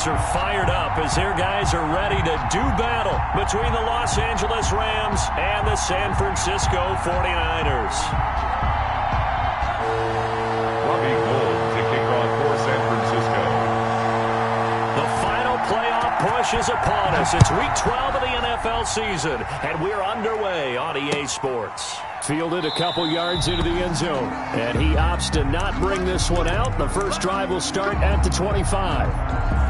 Are fired up as their guys are ready to do battle between the Los Angeles Rams and the San Francisco 49ers. Robbie Gould to kick off for San Francisco. The final playoff push is upon us. It's week 12 of the NFL season, and we're underway on EA Sports. Fielded a couple yards into the end zone, and he opts to not bring this one out. The first drive will start at the 25.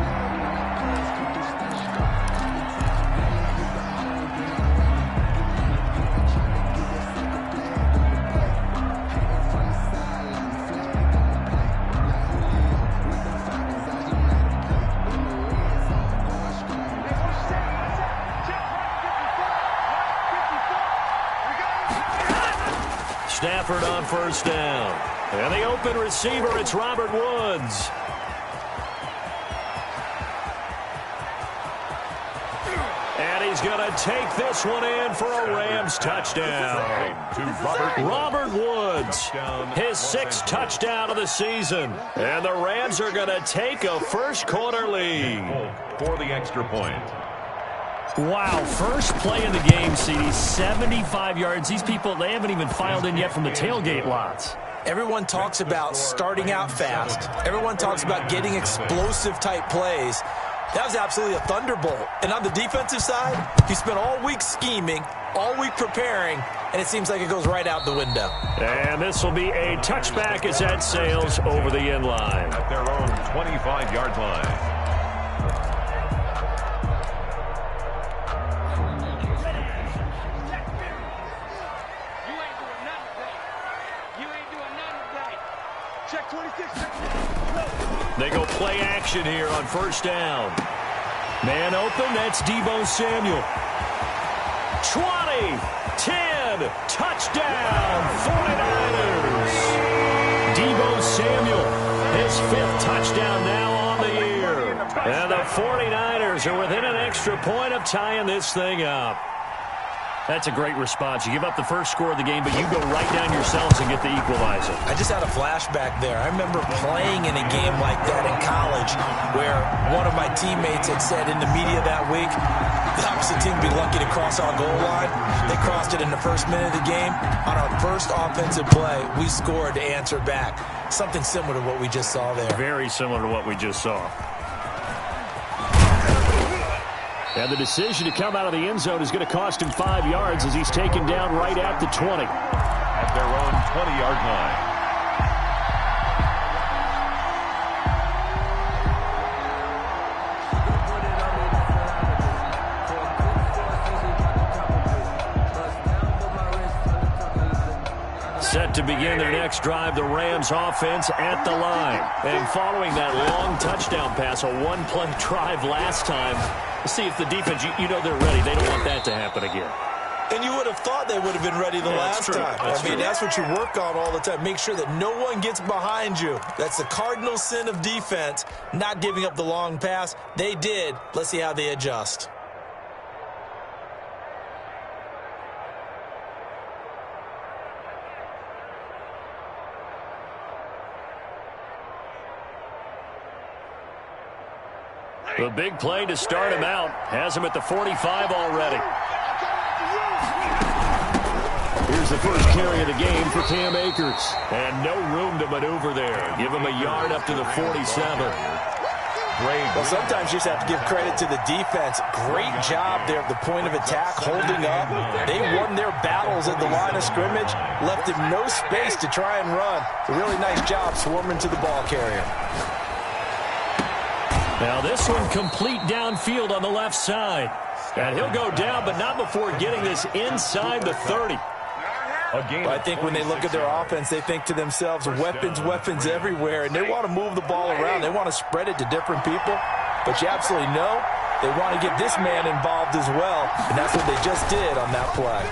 Stafford on first down. And the open receiver, it's Robert Woods. And he's going to take this one in for a Rams touchdown. Robert Woods, his sixth touchdown of the season. And the Rams are going to take a first quarter lead. For the extra point. Wow, first play in the game, CD, 75 yards. These people, they haven't even filed in yet from the tailgate lots. Everyone talks about starting out fast. Everyone talks about getting explosive-type plays. That was absolutely a thunderbolt. And on the defensive side, he spent all week scheming, all week preparing, and it seems like it goes right out the window. And this will be a touchback as that sails over the end line. At their own 25-yard line. They go play action here on first down. Man open, that's Deebo Samuel. 20, 10, touchdown, 49ers. Deebo Samuel, his fifth touchdown now on the year. And the 49ers are within an extra point of tying this thing up. That's a great response. You give up the first score of the game, but you go right down yourselves and get the equalizer. I just had a flashback there. I remember playing in a game like that in college where one of my teammates had said in the media that week, the opposite team would be lucky to cross our goal line. They crossed it in the first minute of the game. On our first offensive play, we scored to answer back. Something similar to what we just saw there. Very similar to what we just saw. And the decision to come out of the end zone is going to cost him 5 yards as he's taken down right at the 20. At their own 20-yard line. Set to begin their next drive, the Rams offense at the line. And following that long touchdown pass, a one-play drive last time, see if the defense, you know they're ready. They don't want that to happen again. And you would have thought they would have been ready the last time. That's what you work on all the time. Make sure that no one gets behind you. That's the cardinal sin of defense, not giving up the long pass. They did. Let's see how they adjust. The big play to start him out has him at the 45 already. Here's the first carry of the game for Cam Akers. And no room to maneuver there. Give him a yard up to the 47. Well, sometimes you just have to give credit to the defense. Great job there at the point of attack, holding up. They won their battles at the line of scrimmage, left him no space to try and run. A really nice job swarming to the ball carrier. Now this one complete downfield on the left side. And he'll go down, but not before getting this inside the 30. I think when they look at their offense, they think to themselves, weapons everywhere, and they want to move the ball around. They want to spread it to different people. But you absolutely know they want to get this man involved as well, and that's what they just did on that play.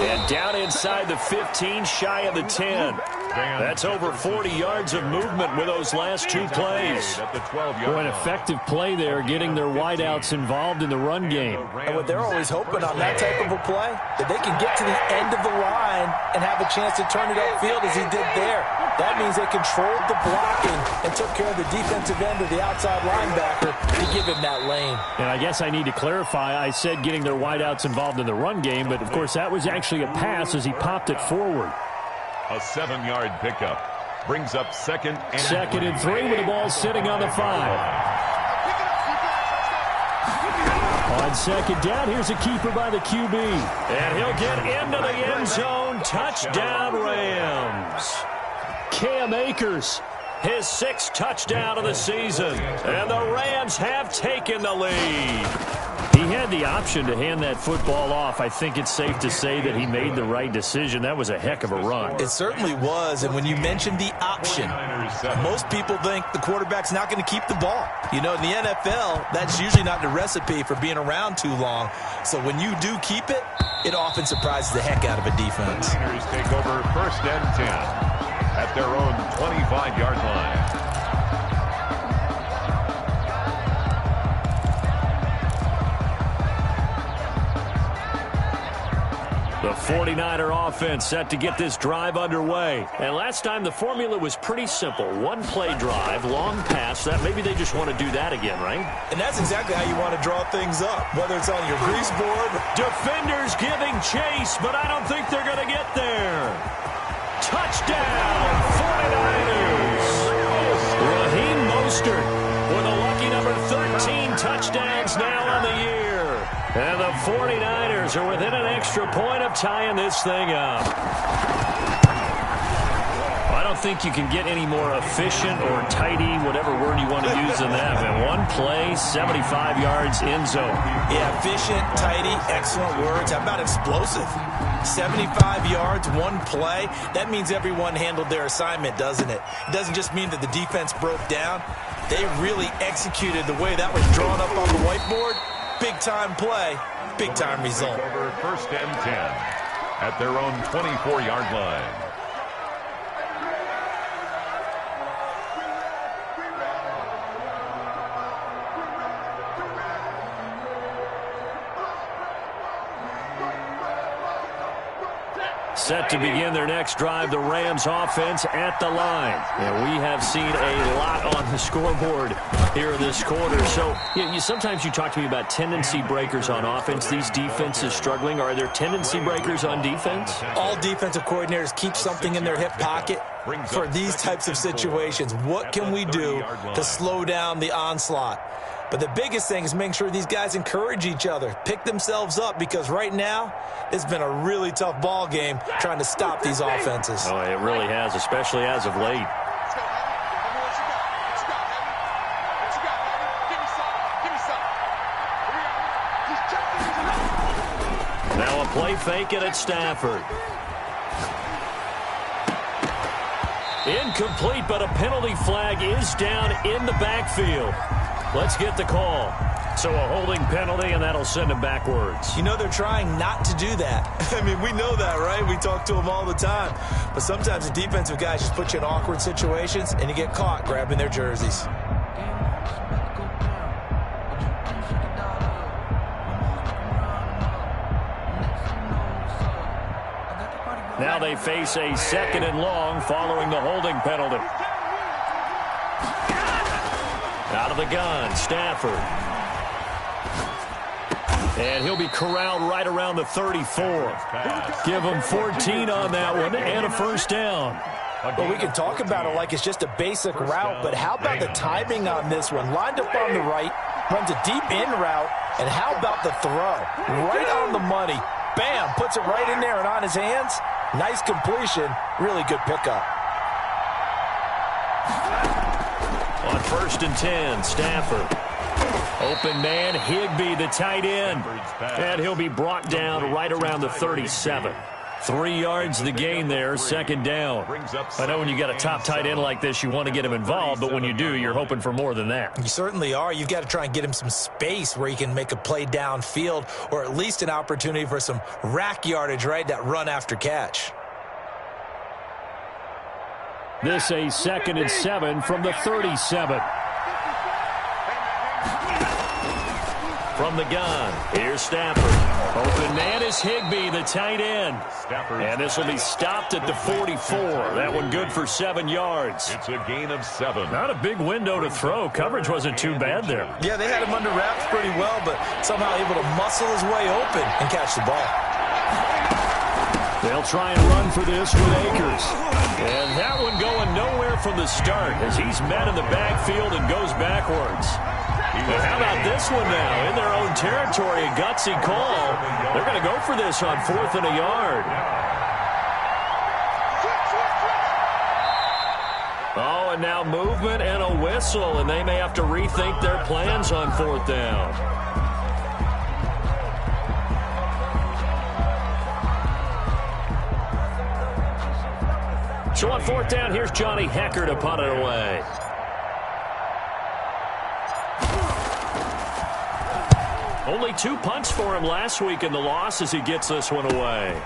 And down inside the 15, shy of the 10. That's over 40 yards of movement with those last two plays. An effective play there, getting their wideouts involved in the run game. And what they're always hoping on that type of a play, that they can get to the end of the line and have a chance to turn it upfield as he did there. That means they controlled the blocking and took care of the defensive end of the outside linebacker to give him that lane. And I guess I need to clarify, I said getting their wideouts involved in the run game, but of course that was actually a pass as he popped it forward. A 7-yard pickup. Brings up second and 3 with the ball sitting on the 5. On second down, here's a keeper by the QB. And he'll get into the end zone. Touchdown, Rams. Cam Akers, his 6th touchdown of the season. And the Rams have taken the lead. He had the option to hand that football off. I think it's safe to say that he made the right decision. That was a heck of a run. It certainly was. And when you mentioned the option, most people think the quarterback's not going to keep the ball. You know, in the NFL, that's usually not the recipe for being around too long. So when you do keep it, it often surprises the heck out of a defense. The Niners take over 1st and 10 at their own 25-yard line. The 49er offense set to get this drive underway. And last time the formula was pretty simple. 1-play drive, long pass. That maybe they just want to do that again, right? And that's exactly how you want to draw things up, whether it's on your grease board. Defenders giving chase, but I don't think they're going to get there. Touchdown, 49ers. Raheem Mostert with a lucky number 13 touchdowns now on the year. And the 49ers are within an extra point of tying this thing up. I don't think you can get any more efficient or tidy, whatever word you want to use in that. And 1 play, 75 yards in zone. Yeah, efficient, tidy, excellent words. How about explosive? 75 yards, 1 play. That means everyone handled their assignment, doesn't it? It doesn't just mean that the defense broke down. They really executed the way that was drawn up on the whiteboard. Big-time play, big-time result. Over 1st and 10 at their own 24-yard line. Set to begin their next drive, the Rams offense at the line. And we have seen a lot on the scoreboard here in this quarter. So sometimes you talk to me about tendency breakers on offense. These defenses struggling. Are there tendency breakers on defense? All defensive coordinators keep something in their hip pocket for these types of situations. What can we do to slow down the onslaught? But the biggest thing is making sure these guys encourage each other, pick themselves up, because right now it's been a really tough ball game trying to stop these offenses. Oh, it really has, especially as of late. Now a play fake it at Stafford. Incomplete, but a penalty flag is down in the backfield. Let's get the call. So a holding penalty, and that'll send him backwards. You know, they're trying not to do that. I mean, we know that, right? We talk to them all the time. But sometimes the defensive guys just put you in awkward situations, and you get caught grabbing their jerseys. Now they face a 2nd and long following the holding penalty. Out of the gun, Stafford. And he'll be corralled right around the 34. Give him 14 on that one and a 1st down. Well, we can talk about it like it's just a basic route, but how about the timing on this one? Lined up on the right, runs a deep in route, and how about the throw? Right on the money. Bam, puts it right in there and on his hands. Nice completion, really good pickup. On 1st and 10, Stafford. Open man, Higbee, the tight end. And he'll be brought down right around the 37. 3 yards the gain there, 2nd down. I know when you got a top tight end like this, you want to get him involved, but when you do, you're hoping for more than that. You certainly are. You've got to try and get him some space where he can make a play downfield, or at least an opportunity for some rack yardage, right? That run after catch. This a 2nd and 7 from the 37. From the gun, here's Stafford. Open man is Higbee, the tight end. And this will be stopped at the 44. That one good for 7 yards. It's a gain of 7. Not a big window to throw. Coverage wasn't too bad there. Yeah, they had him under wraps pretty well, but somehow able to muscle his way open and catch the ball. They'll try and run for this with Akers. And that one going nowhere from the start as he's met in the backfield and goes backwards. But how about this one now? In their own territory, a gutsy call. They're going to go for this on 4th and a yard. Oh, and now movement and a whistle, and they may have to rethink their plans on 4th down. So on 4th down, here's Johnny Hecker to punt it away. Only 2 punts for him last week in the loss as he gets this one away.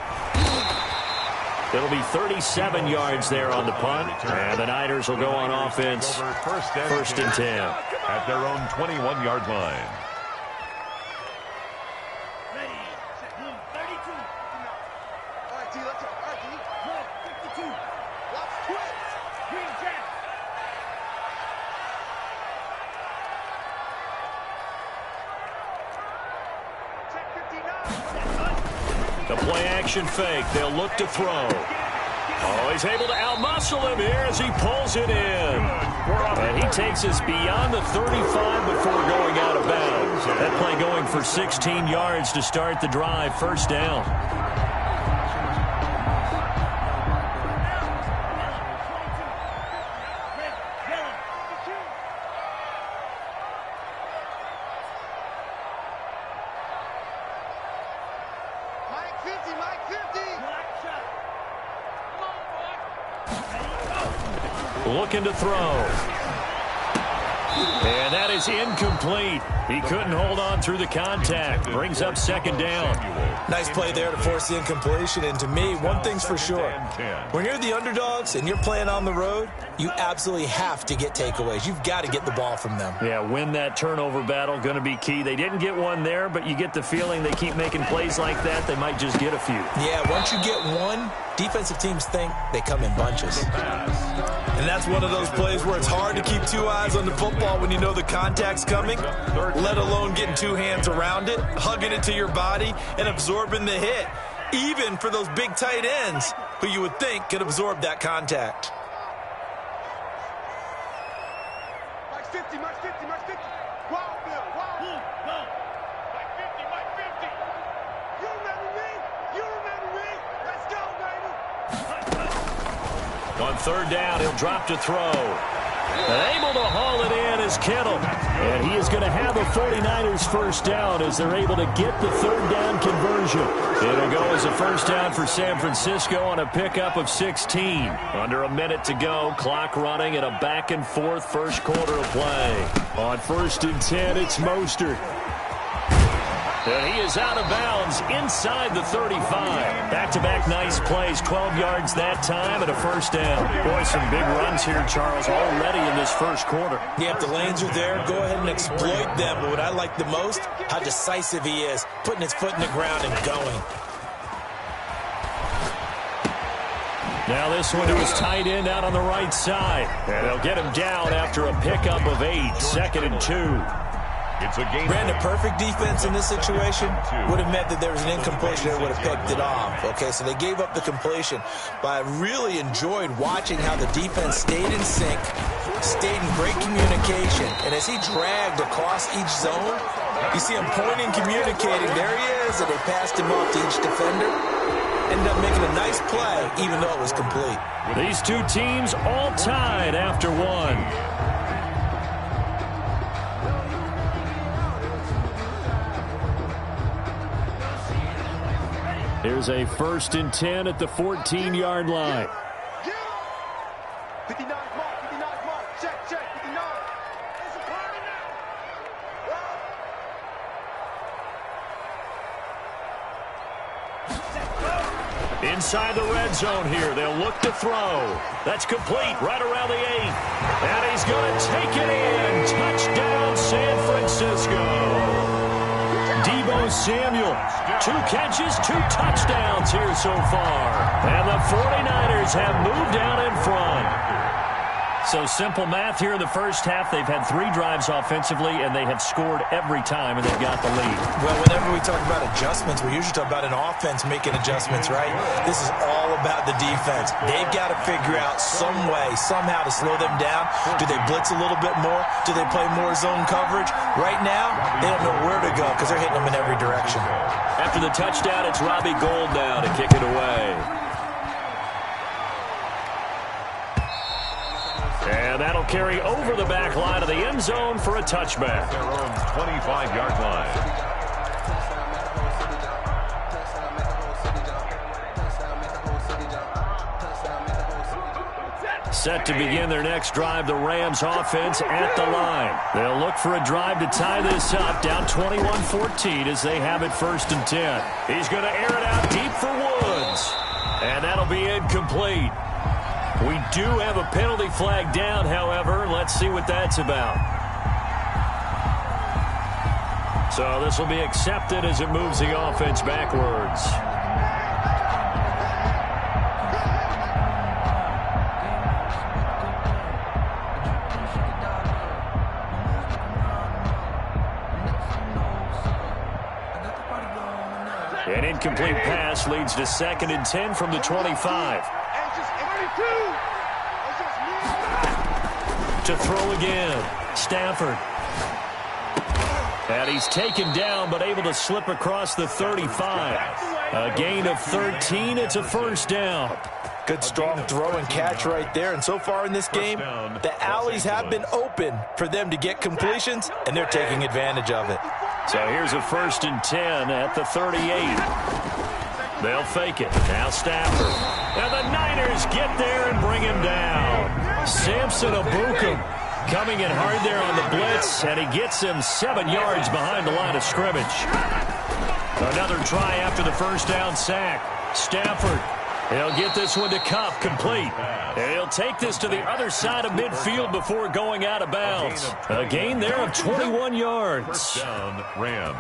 It'll be 37 yards there on the punt, and the Niners will go on offense first and 10. At their own 21-yard line. The play-action fake. They'll look to throw. Oh, he's able to outmuscle him here as he pulls it in. And he takes us beyond the 35 before going out of bounds. That play going for 16 yards to start the drive. First down. Looking to throw. And that is incomplete. He couldn't hold on through the contact. Brings up second down. Nice play there to force the incompletion. And to me, one thing's for sure. When you're the underdogs and you're playing on the road, you absolutely have to get takeaways. You've got to get the ball from them. Yeah, win that turnover battle, going to be key. They didn't get one there, but you get the feeling they keep making plays like that, they might just get a few. Yeah, once you get one, defensive teams think they come in bunches. And that's one of those plays where it's hard to keep 2 eyes on the football when you know the contact's coming, let alone getting 2 hands around it, hugging it to your body, and absorbing the hit, even for those big tight ends who you would think could absorb that contact. Mike 50, Mike 50, Mike 50. Wild Bill, wild Bill. Mike 50, Mike 50. You remember me? You remember me? Let's go, baby. On 3rd down, he'll drop to throw. And able to haul it in is Kittle. And he is going to have a 49ers first down as they're able to get the 3rd down conversion. It'll go as a first down for San Francisco on a pickup of 16. Under a minute to go, clock running, and a back and forth first quarter of play. On 1st and 10, it's Mostert. And he is out of bounds inside the 35. Back-to-back nice plays, 12 yards that time and a first down. Boy, some big runs here, Charles, already in this first quarter. Yeah, if the lanes are there, go ahead and exploit them. But what I like the most, how decisive he is, putting his foot in the ground and going. Now this one to his tight end out on the right side. And they'll get him down after a pickup of 8, 2nd and 2. It's a game. Brandon, perfect defense in this situation would have meant that there was an incompletion that would have picked it off. Okay, so they gave up the completion. But I really enjoyed watching how the defense stayed in sync, stayed in great communication. And as he dragged across each zone, you see him pointing, communicating. There he is, and they passed him off to each defender. Ended up making a nice play, even though it was complete. These two teams all tied after one. Here's a 1st and 10 at the 14-yard line. 59 mark, 59 mark. Check, 59. It's a party now. Inside the red zone here. They'll look to throw. That's complete right around the 8. And he's going to take it in. Touchdown, San Francisco. Samuel. 2 catches, 2 touchdowns here so far. And the 49ers have moved out in front. So simple math here in the first half. They've had 3 drives offensively, and they have scored every time, and they've got the lead. Well, whenever we talk about adjustments, we usually talk about an offense making adjustments, right? This is all about the defense. They've got to figure out some way, somehow to slow them down. Do they blitz a little bit more? Do they play more zone coverage? Right now, they don't know where to go because they're hitting them in every direction. After the touchdown, it's Robbie Gould now to kick it away. And that'll carry over the back line of the end zone for a touchback. Their own 25-yard line. Set to begin their next drive, the Rams offense at the line. They'll look for a drive to tie this up, down 21-14 as they have it 1st and 10. He's going to air it out deep for Woods. And that'll be incomplete. We do have a penalty flag down, however. Let's see what that's about. So this will be accepted as it moves the offense backwards. An incomplete pass leads to 2nd and 10 from the 25. To throw again, Stafford. And he's taken down, but able to slip across the 35. A gain of 13, it's a 1st down. Good strong throw and catch right there. And so far in this game, the alleys have been open for them to get completions, and they're taking advantage of it. So here's a 1st and 10 at the 38. They'll fake it. Now Stafford. And the Niners get there and bring him down. Samson Abukum coming in hard there on the blitz, and he gets him 7 yards behind the line of scrimmage. Another try after the 1st down sack. Stafford. He'll get this one to Kupp, complete. And he'll take this to the other side of midfield before going out of bounds. A gain there of 21 yards. 1st down, Rams.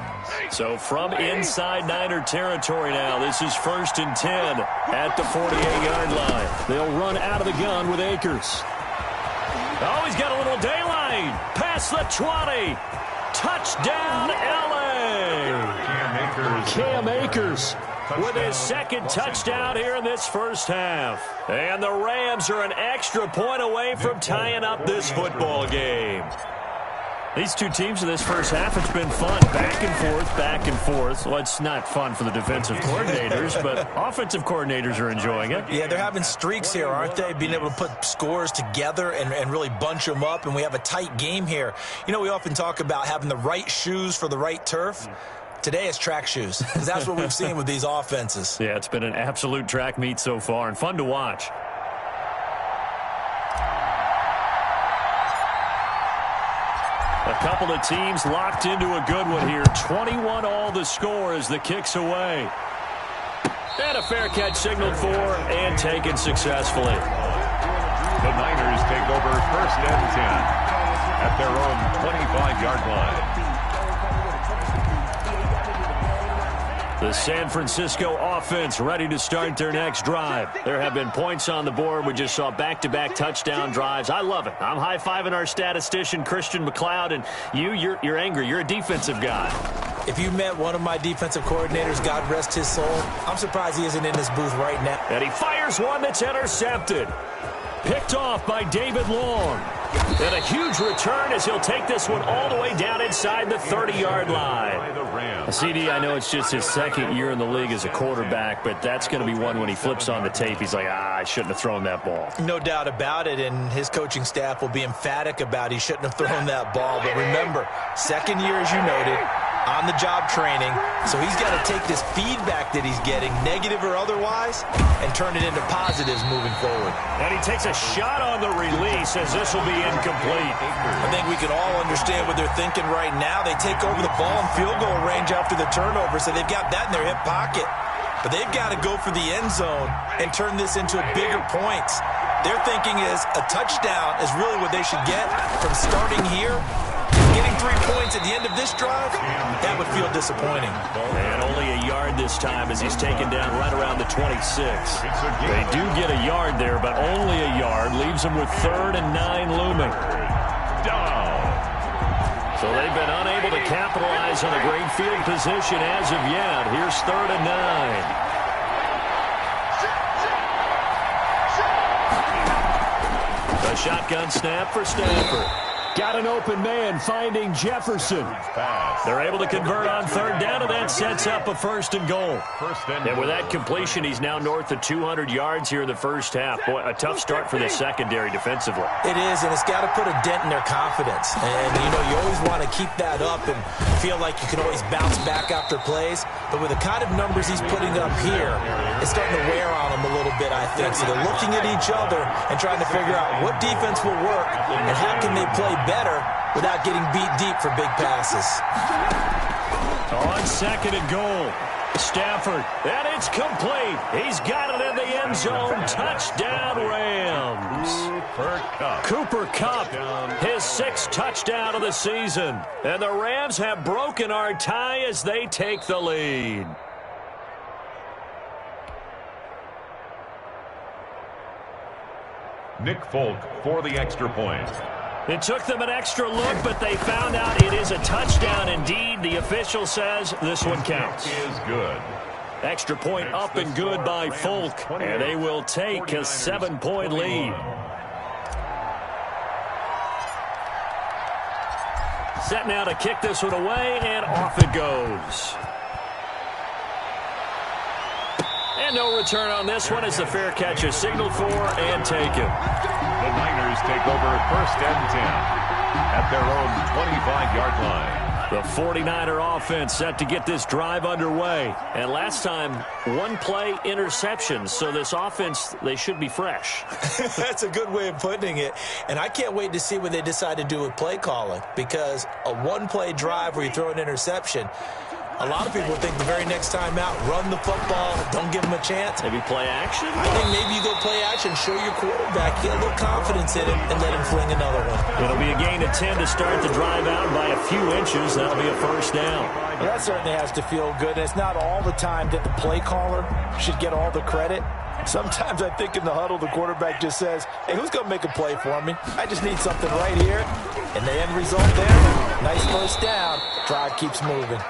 So from inside Niner territory now, this is 1st and 10 at the 48-yard line. They'll run out of the gun with Akers. Oh, he's got a little daylight. Past the 20. Touchdown, L.A. Cam Akers with his 2nd touchdown here in this 1st half. And the Rams are an extra point away from tying up this football game. These two teams in this 1st half, it's been fun. Back and forth, back and forth. Well, it's not fun for the defensive coordinators, but offensive coordinators are enjoying it. Yeah, they're having streaks here, aren't they? Being able to put scores together and really bunch them up, and we have a tight game here. You know, we often talk about having the right shoes for the right turf. Today it's track shoes, because that's what we've seen with these offenses. Yeah, it's been an absolute track meet so far, and fun to watch. A couple of teams locked into a good one here. 21 all the score as the kick's away. And a fair catch signaled for and taken successfully. The Niners take over 1st and 10 at their own 25-yard line. The San Francisco offense ready to start their next drive. There have been points on the board. We just saw back-to-back touchdown drives. I love it. I'm high-fiving our statistician, Christian McLeod, and you're angry. You're a defensive guy. If you met one of my defensive coordinators, God rest his soul, I'm surprised he isn't in this booth right now. And he fires one that's intercepted. Picked off by David Long. And a huge return as he'll take this one all the way down inside the 30-yard line. CD, I know it's just his 2nd year in the league as a quarterback, but that's going to be one when he flips on the tape. He's like, I shouldn't have thrown that ball. No doubt about it, and his coaching staff will be emphatic about he shouldn't have thrown that ball. But remember, 2nd year, as you noted, on-the-job training, so he's got to take this feedback that he's getting, negative or otherwise, and turn it into positives moving forward. And he takes a shot on the release as this will be incomplete. I think we can all understand what they're thinking right now. They take over the ball in field goal range after the turnover, so they've got that in their hip pocket. But they've got to go for the end zone and turn this into bigger points. Their thinking is a touchdown is really what they should get from starting here Getting 3 points at the end of this drive, that would feel disappointing. And only a yard this time as he's taken down right around the 26. They do get a yard there, but only a yard. Leaves them with 3rd and 9 looming. Down. So they've been unable to capitalize on a great field position as of yet. Here's 3rd and 9. The shotgun snap for Stanford. Got an open man finding Jefferson. They're able to convert on 3rd down, and that sets up a 1st and goal. And with that completion, he's now north of 200 yards here in the first half. Boy, a tough start for the secondary defensively. It is, and it's got to put a dent in their confidence. And, you know, you always want to keep that up and feel like you can always bounce back after plays. But with the kind of numbers he's putting up here, it's starting to wear on them a little bit, I think. So they're looking at each other and trying to figure out what defense will work and how can they play better without getting beat deep for big passes. On 2nd and goal, Stafford, and it's complete. He's got it in the end zone. Touchdown, Rams. Cooper Kupp, his 6th touchdown of the season. And the Rams have broken our tie as they take the lead. Nick Folk for the extra point. It took them an extra look, but they found out it is a touchdown indeed. The official says this one counts. Is good. Extra point up and good by Folk, and they will take a 7-point lead. Set now to kick this one away, and off it goes. And no return on this one as the fair catch is signaled for and taken. The Niners take over 1st and 10 at their own 25-yard line. The 49er offense set to get this drive underway. And last time, 1-play interception. So this offense, they should be fresh. That's a good way of putting it. And I can't wait to see what they decide to do with play calling. Because a 1-play drive where you throw an interception, a lot of people think the very next time out, run the football, don't give him a chance. Maybe play action? I think maybe you go play action, show your quarterback, get a little confidence in him, and let him fling another one. It'll be a gain of 10 to start the drive out by a few inches. That'll be a 1st down. Well, that certainly has to feel good. And it's not all the time that the play caller should get all the credit. Sometimes I think in the huddle, the quarterback just says, hey, who's going to make a play for me? I just need something right here. And the end result there, nice 1st down. Drive keeps moving.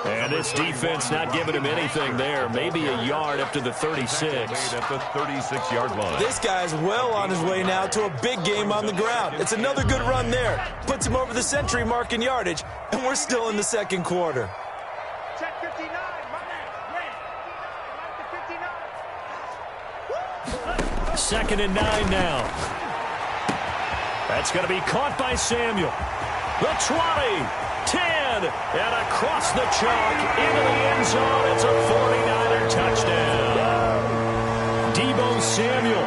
And this defense not giving him anything there. Maybe a yard up to the 36. At the 36-yard line. This guy's well on his way now to a big game on the ground. It's another good run there. Puts him over the century mark in yardage, and we're still in the 2nd quarter. Check 59, my man. 59. 2nd and 9 now. That's going to be caught by Samuel. The 20. 10, and across the chalk into the end zone. It's a 49er touchdown. Deebo Samuel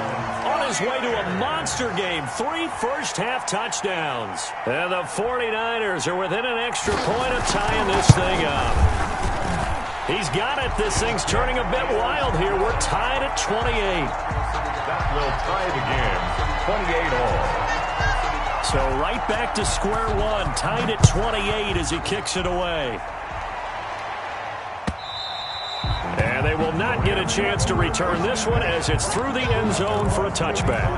on his way to a monster game. 3 first-half touchdowns. And the 49ers are within an extra point of tying this thing up. He's got it. This thing's turning a bit wild here. We're tied at 28. That will tie the game. 28 all. So right back to square one, tied at 28 as he kicks it away. And they will not get a chance to return this one as it's through the end zone for a touchback.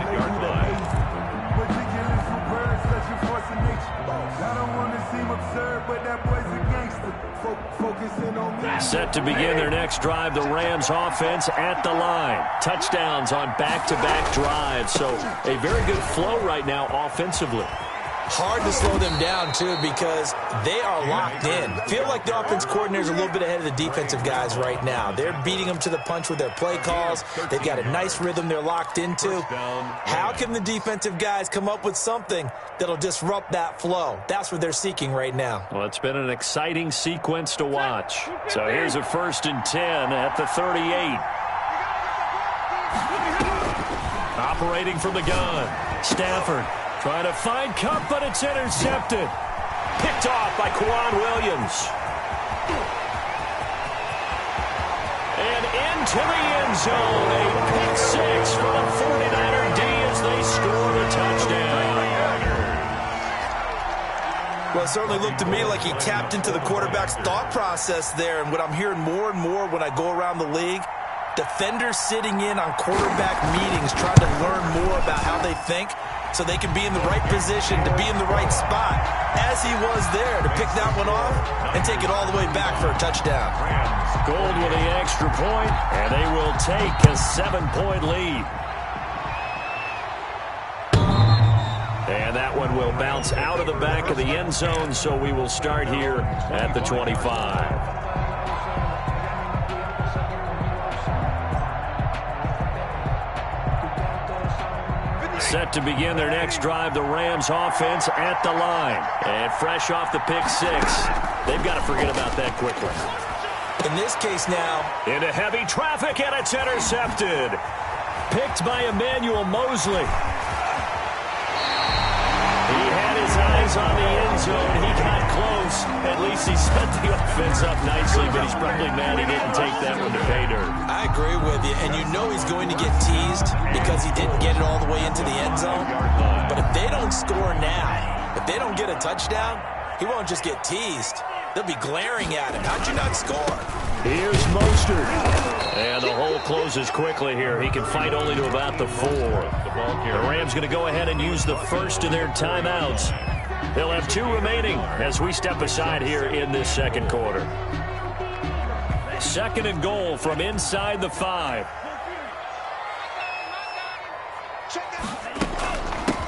Set to begin their next drive, the Rams offense at the line. Touchdowns on back-to-back drives, so a very good flow right now offensively. Hard to slow them down, too, because they are locked in. Feel like the offense coordinator's a little bit ahead of the defensive guys right now. They're beating them to the punch with their play calls. They've got a nice rhythm they're locked into. How can the defensive guys come up with something that'll disrupt that flow? That's what they're seeking right now. Well, it's been an exciting sequence to watch. So here's a 1st and 10 at the 38. Operating from the gun, Stafford. Trying to find Kupp, but it's intercepted. Picked off by Quan Williams. And into the end zone. A pick 6 for the 49er D as they score the touchdown. Well, it certainly looked to me like he tapped into the quarterback's thought process there. And what I'm hearing more and more when I go around the league, defenders sitting in on quarterback meetings trying to learn more about how they think so they can be in the right position to be in the right spot, as he was there to pick that one off and take it all the way back for a touchdown. Gold with the extra point, and they will take a 7-point lead. And that one will bounce out of the back of the end zone, so we will start here at the 25. Set to begin their next drive, the Rams offense at the line. And fresh off the pick six, they've got to forget about that quickly. In this case now, into heavy traffic, and it's intercepted. Picked by Emmanuel Mosley. He had his eyes on the end zone. He got close. At least he set the offense up nicely, but he's probably mad he didn't take that one to pay dirt. I agree with you, and you know he's going to get teased because he didn't get it all the way into the end zone. But if they don't score now, if they don't get a touchdown, he won't just get teased. They'll be glaring at him. How'd you not score? Here's Mostert. And the hole closes quickly here. He can fight only to about the 4. The Rams going to go ahead and use the first of their timeouts. They'll have 2 remaining as we step aside here in this second quarter. 2nd and goal from inside the 5.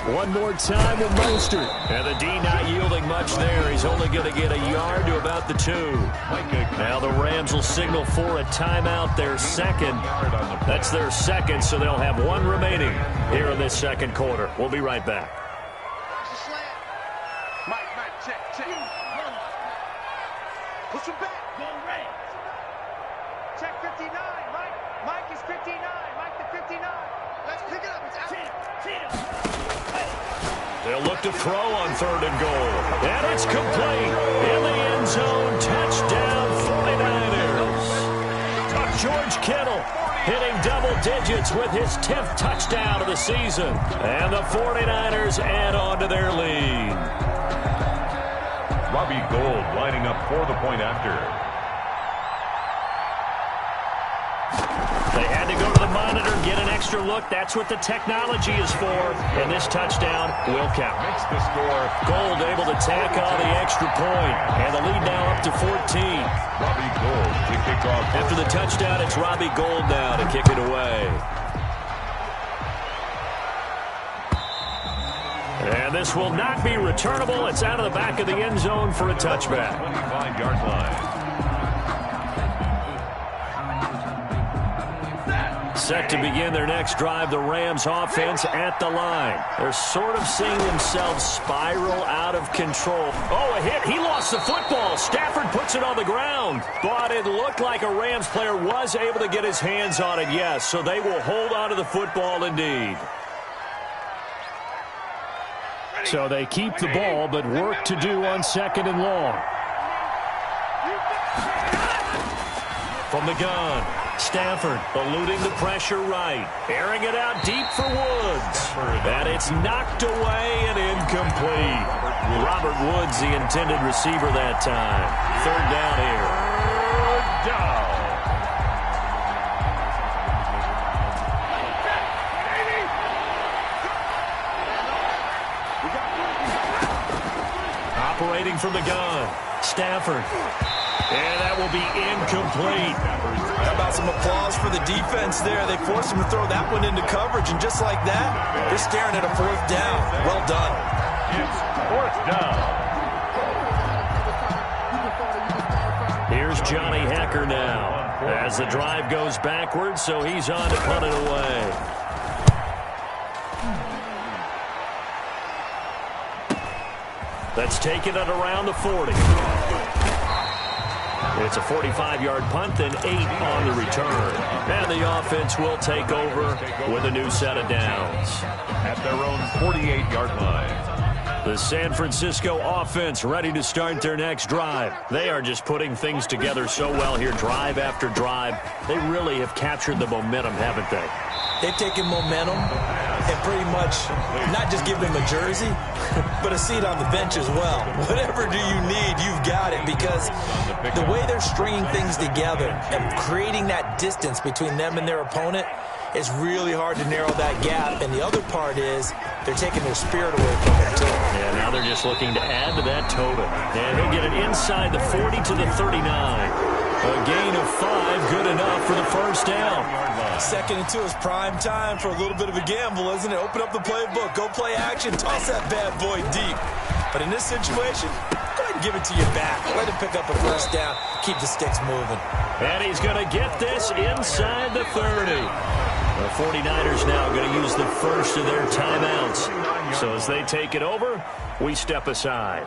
One more time with Mostert. And the D not yielding much there. He's only going to get a yard to about the 2. Now the Rams will signal for a timeout, their second. That's their second, so they'll have 1 remaining here in this second quarter. We'll be right back. Mike, check. Push him back. Check 59. Mike is 59. Mike the 59. Let's pick it up. It's out. 10. They'll look to throw on 3rd and goal. And it's complete. In the end zone. Touchdown 49ers. George Kittle hitting double digits with his 10th touchdown of the season. And the 49ers add on to their lead. Robbie Gould lining up for the point after. They had to go to the monitor and get an extra look. That's what the technology is for. And this touchdown will count. Makes the score. Gould able to tack on the extra point. And the lead now up to 14. Robbie Gould to kick off. After the touchdown, it's Robbie Gould now to kick it away. And this will not be returnable. It's out of the back of the end zone for a touchback. 25-yard line. Set to begin their next drive, the Rams offense at the line. They're sort of seeing themselves spiral out of control. Oh, a hit. He lost the football. Stafford puts it on the ground. But it looked like a Rams player was able to get his hands on it, yes. So they will hold on to the football indeed. So they keep the ball, but work to do on 2nd and long. From the gun, Stafford eluding the pressure right. Airing it out deep for Woods. And it's knocked away and incomplete. Robert Woods, the intended receiver that time. 3rd down here. 3rd down. Operating from the gun, Stafford. And that will be incomplete. How about some applause for the defense there? They forced him to throw that one into coverage, and just like that, they're staring at a 4th down. Well done. It's 4th down. Here's Johnny Hecker now as the drive goes backwards, so he's on to punt it away. That's taken it around the 40. It's a 45-yard punt, then 8 on the return. And the offense will take over with a new set of downs. At their own 48-yard line. The San Francisco offense ready to start their next drive. They are just putting things together so well here, drive after drive. They really have captured the momentum, haven't they? They've taken momentum, and pretty much not just give him a jersey, but a seat on the bench as well. Whatever do you need, you've got it, because the way they're stringing things together and creating that distance between them and their opponent, it's really hard to narrow that gap. And the other part is they're taking their spirit away from them, too. Yeah, now they're just looking to add to that total. And he'll get it inside the 40 to the 39. A gain of 5, good enough for the first down. 2nd and 2 is prime time for a little bit of a gamble, isn't it? Open up the playbook, go play action, toss that bad boy deep. But in this situation, go ahead and give it to your back. Let him pick up a first down, keep the Styx moving. And he's going to get this inside the 30. The 49ers now going to use the first of their timeouts. So as they take it over, we step aside.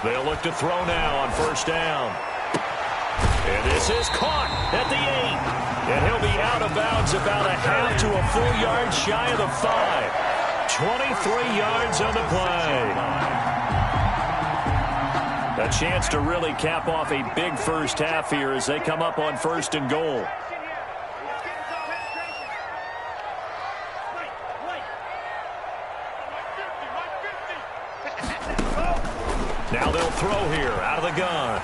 They'll look to throw now on first down. And this is caught at the 8. And he'll be out of bounds about a half to a full yard shy of the 5. 23 yards on the play. A chance to really cap off a big first half here as they come up on 1st and goal. Now they'll throw here out of the gun.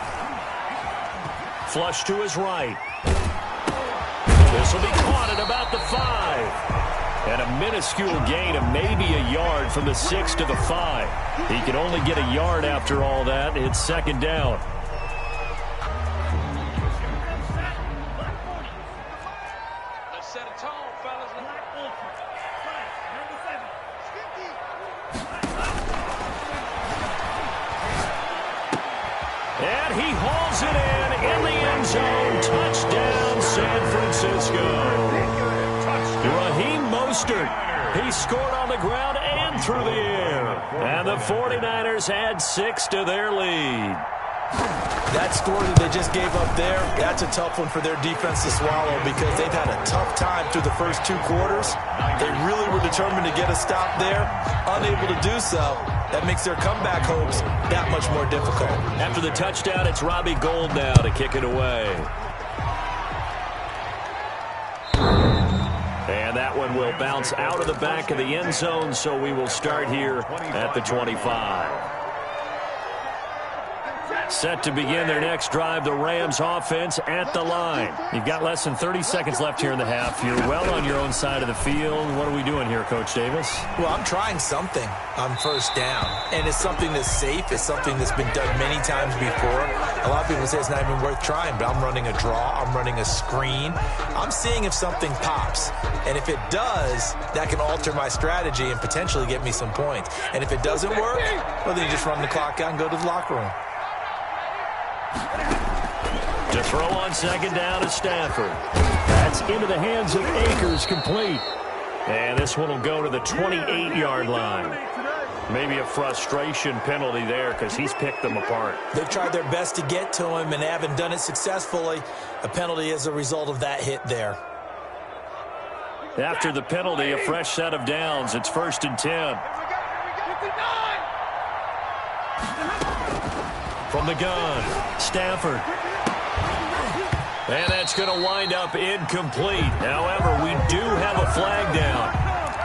Flush to his right. This will be caught at about the 5. And a minuscule gain of maybe a yard from the 6 to the 5. He can only get a yard after all that. It's 2nd down. Let's set a tone, fellas. And he hauls it in the end zone. Touchdown, San Francisco. Raheem Mostert. He scored on the ground and through the air. And the 49ers add 6 to their lead. That score that they just gave up there, that's a tough one for their defense to swallow, because they've had a tough time through the first 2 quarters. They really were determined to get a stop there, unable to do so. That makes their comeback hopes that much more difficult. After the touchdown, it's Robbie Gould now to kick it away. And that one will bounce out of the back of the end zone, so we will start here at the 25. Set to begin their next drive, the Rams offense at the line. You've got less than 30 seconds left here in the half. You're well on your own side of the field. What are we doing here, Coach Davis? Well, I'm trying something on first down, and it's something that's safe. It's something that's been done many times before. A lot of people say it's not even worth trying, but I'm running a draw. I'm running a screen. I'm seeing if something pops, and if it does, that can alter my strategy and potentially get me some points. And if it doesn't work, well, then you just run the clock out and go to the locker room. To throw on 2nd down is Stafford. That's into the hands of Akers, complete. And this one will go to the 28-yard line. Maybe a frustration penalty there because he's picked them apart. They've tried their best to get to him and haven't done it successfully. A penalty as a result of that hit there. After the penalty, a fresh set of downs. It's 1st and 10. From the gun, Stafford. And that's going to wind up incomplete. However, we do have a flag down.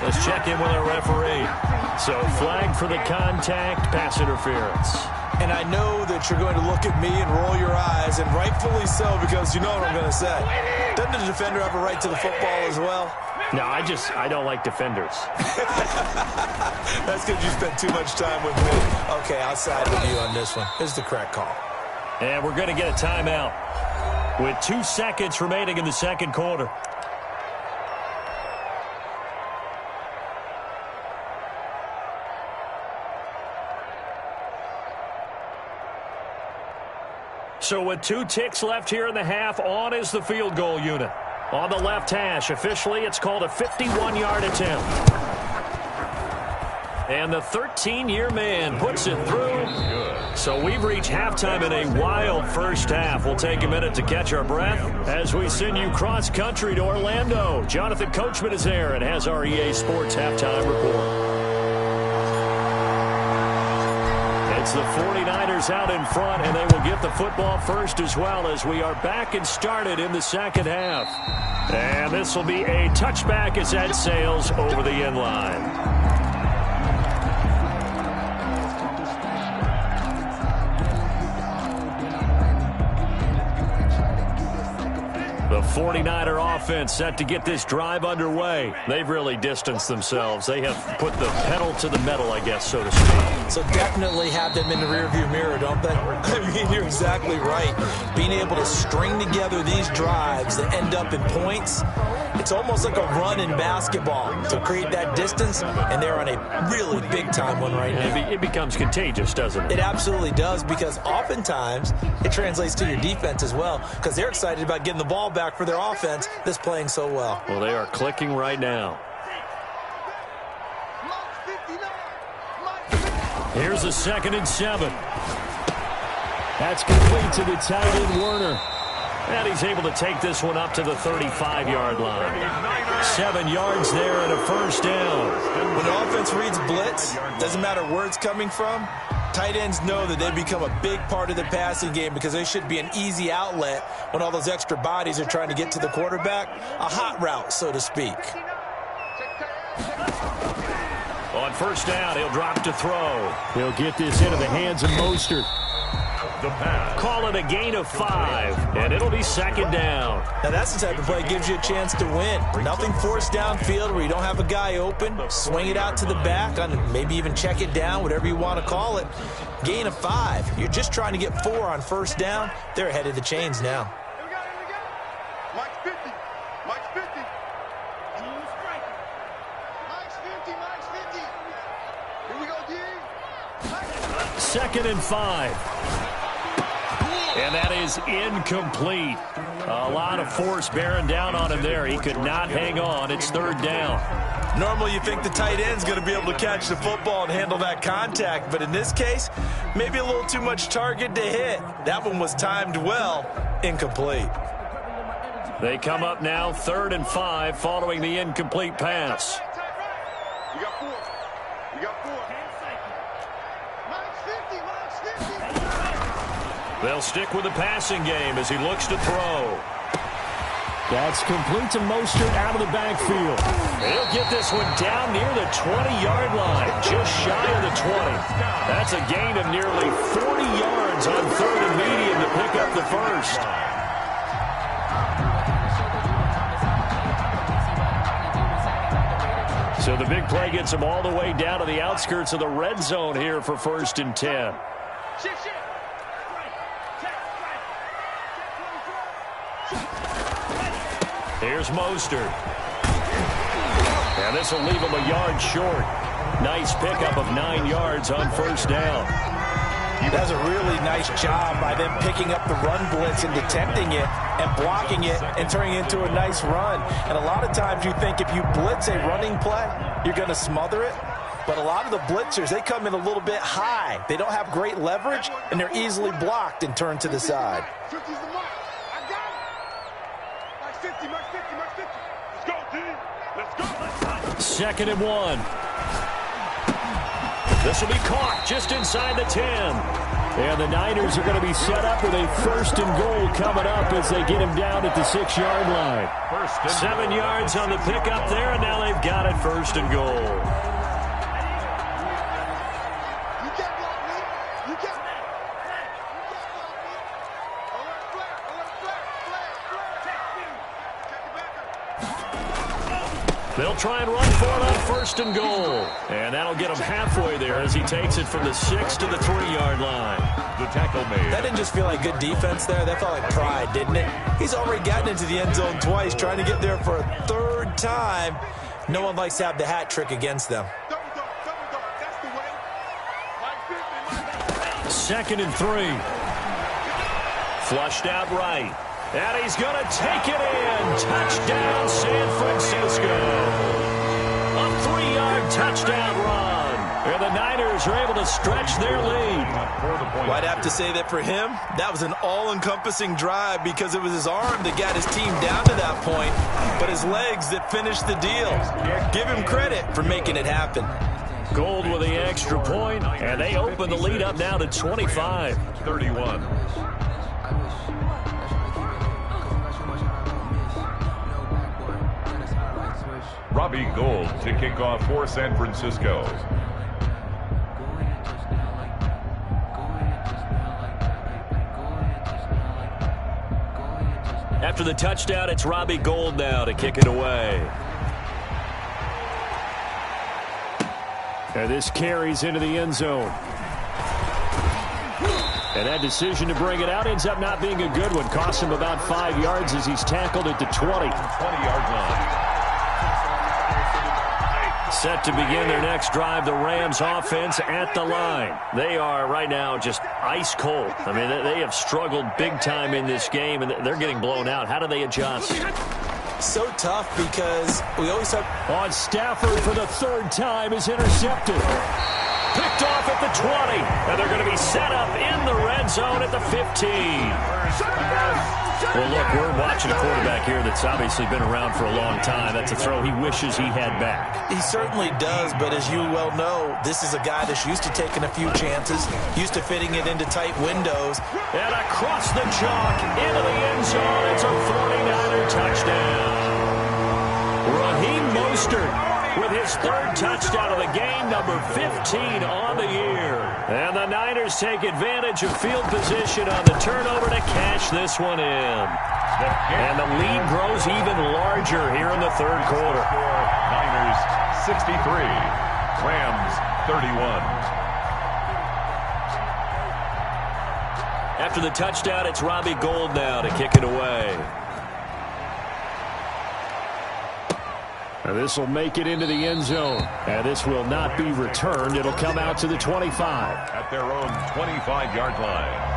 Let's check in with our referee. So, flag for the contact, pass interference. And I know that you're going to look at me and roll your eyes, and rightfully so, because you know what I'm going to say. Doesn't the defender have a right to the football as well? No, I don't like defenders. That's because you spent too much time with me. Okay, I'll side with you on this one. This is the correct call. And we're going to get a timeout with 2 seconds remaining in the 2nd quarter. So with 2 ticks left here in the half, on is the field goal unit. On the left hash, officially, it's called a 51-yard attempt. And the 13-year man puts it through. So we've reached halftime in a wild first half. We'll take a minute to catch our breath as we send you cross-country to Orlando. Jonathan Coachman is there and has our EA Sports halftime report. It's the 49ers out in front, and they will get the football first as well as we are back and started in the second half. And this will be a touchback as that sails over the end line. The 49er offense set to get this drive underway. They've really distanced themselves. They have put the pedal to the metal, I guess, so to speak. So definitely have them in the rearview mirror, don't they? I mean, you're exactly right. Being able to string together these drives that end up in points, it's almost like a run in basketball to create that distance, and they're on a really big-time one right now. It becomes contagious, doesn't it? It absolutely does, because oftentimes it translates to your defense as well, because they're excited about getting the ball back for their offense that's playing so well. Well, they are clicking right now. Here's a 2nd and 7. That's complete to the tight end, Werner. And he's able to take this one up to the 35-yard line. 7 yards there and a first down. When the offense reads blitz, doesn't matter where it's coming from, tight ends know that they become a big part of the passing game because they should be an easy outlet when all those extra bodies are trying to get to the quarterback. A hot route, so to speak. On first down, he'll drop to throw. He'll get this into the hands of Mostert. The pass. Call it a gain of 5, and it'll be 2nd down. Now that's the type of play that gives you a chance to win. Nothing forced downfield where you don't have a guy open. Swing it out to the back, maybe even check it down, whatever you want to call it. Gain of 5. You're just trying to get 4 on first down. They're ahead of the chains now. Here we go. Mike's 50. Mike's 50. Mike's 50. Mike's 50. Here we go, D. 2nd and 5. And that is incomplete. A lot of force bearing down on him there. He could not hang on. It's 3rd down. Normally you think the tight end's going to be able to catch the football and handle that contact, but in this case, maybe a little too much target to hit. That one was timed well. Incomplete. They come up now 3rd and 5 following the incomplete pass. We got 4. We got 4. Mike's 50. Mike's 50. They'll stick with the passing game as he looks to throw. That's complete to Mostert out of the backfield. He'll get this one down near the 20-yard line, just shy of the 20. That's a gain of nearly 40 yards on 3rd and medium to pick up the first. So the big play gets him all the way down to the outskirts of the red zone here for 1st and 10. Shift. Here's Mostert. And this will leave him a yard short. Nice pickup of 9 yards on first down. That's a really nice job by them picking up the run blitz and detecting it and blocking it and turning it into a nice run. And a lot of times you think if you blitz a running play, you're going to smother it. But a lot of the blitzers, they come in a little bit high. They don't have great leverage, and they're easily blocked and turned to the side. 50's the mark. I got it. Mike's 50. Mike's 50. Mike's 50. Let's go, D. Let's go. 2nd and 1. This will be caught just inside the 10. And the Niners are going to be set up with a 1st and goal coming up as they get him down at the 6-yard line. 7 yards on the pickup there, and now they've got it 1st and goal. They'll try and run for it on 1st and goal. And that'll get him halfway there as he takes it from the 6 to the 3-yard line. The tackle made. That didn't just feel like good defense there. That felt like pride, didn't it? He's already gotten into the end zone twice, trying to get there for a 3rd time. No one likes to have the hat trick against them. Double dog. That's the way. Mike 50. 2nd and 3. Flushed out right. And he's going to take it in. Touchdown, San Francisco. A 3-yard touchdown run. 49ers are able to stretch their lead. Well, I'd have to say that for him, that was an all-encompassing drive because it was his arm that got his team down to that point, but his legs that finished the deal. Give him credit for making it happen. Gold with the extra point, and they open the lead up now to 25-31. Robbie Gould to kick off for San Francisco. After the touchdown, it's Robbie Gould now to kick it away. And this carries into the end zone. And that decision to bring it out ends up not being a good one. Costs him about 5 yards as he's tackled at the 20-yard line. Set to begin their next drive, the Rams offense at the line. They are right now just ice cold. I mean, they have struggled big time in this game, and they're getting blown out. How do they adjust? So tough because we always have... On Stafford for the third time is intercepted. Picked off at the 20, and they're going to be set up in the red zone at the 15. Well, look, we're watching a quarterback here that's obviously been around for a long time. That's a throw he wishes he had back. He certainly does, but as you well know, this is a guy that's used to taking a few chances, used to fitting it into tight windows. And across the chalk, into the end zone, it's a 49er touchdown. Raheem Mostert with his third touchdown of the game, number 15 on the year. And the Niners take advantage of field position on the turnover to cash this one in. And the lead grows even larger here in the third quarter. Niners 63, Rams 31. After the touchdown, it's Robbie Gould now to kick it away. And this will make it into the end zone. And this will not be returned. It'll come out to the 25. At their own 25-yard line.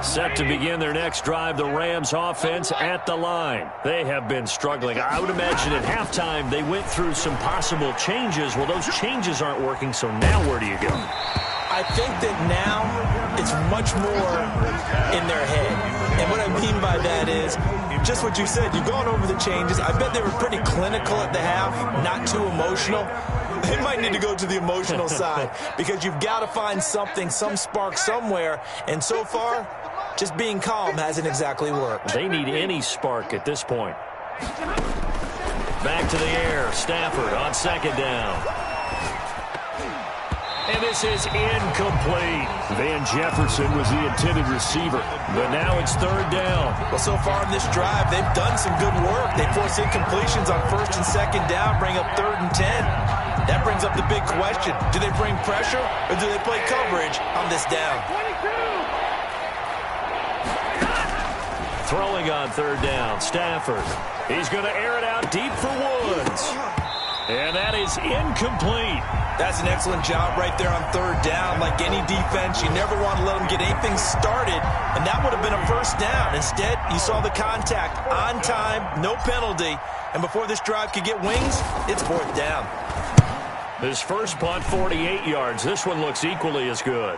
Set to begin their next drive, the Rams offense at the line. They have been struggling. I would imagine at halftime they went through some possible changes. Well, those changes aren't working, so now where do you go? I think that now it's much more in their head. And what I mean by that is just what you said. You've gone over the changes. I bet they were pretty clinical at the half, not too emotional. They might need to go to the emotional side because you've got to find something, some spark somewhere. And so far, just being calm hasn't exactly worked. They need any spark at this point. Back to the air. Stafford on second down. And this is incomplete. Van Jefferson was the intended receiver, but now it's third down. Well, so far in this drive, they've done some good work. They force incompletions on first and second down, bring up 3rd and 10. That brings up the big question. Do they bring pressure or do they play coverage on this down? Throwing on third down, Stafford. He's going to air it out deep for Woods. And that is incomplete. That's an excellent job right there on third down. Like any defense, you never want to let them get anything started, and that would have been a first down. Instead, you saw the contact on time, no penalty, and before this drive could get wings, it's 4th down. His first punt, 48 yards. This one looks equally as good.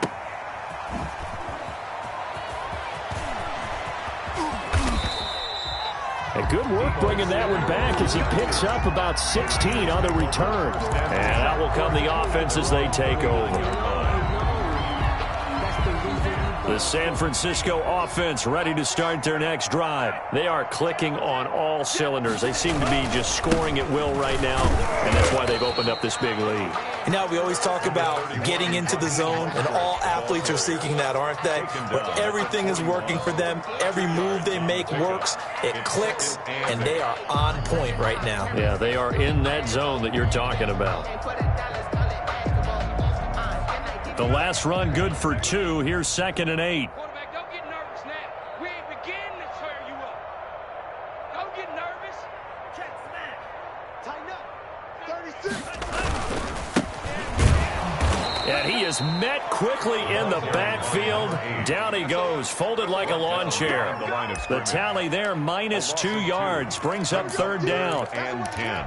And good work bringing that one back as he picks up about 16 on the return. And out will come the offense as they take over. The San Francisco offense ready to start their next drive. They are clicking on all cylinders. They seem to be just scoring at will right now, and that's why they've opened up this big lead. You know, we always talk about getting into the zone, and all athletes are seeking that, aren't they? Where everything is working for them, every move they make works, it clicks, and they are on point right now. Yeah, they are in that zone that you're talking about. The last run good for 2. Here's 2nd and 8. Quarterback, don't get nervous now. We ain't beginning to tear you up. Don't get nervous. Check snap. Tighten up. 36. And he is met quickly in the backfield. Down he goes, folded like a lawn chair. The tally there, -2 yards, brings up 3rd down. And 10.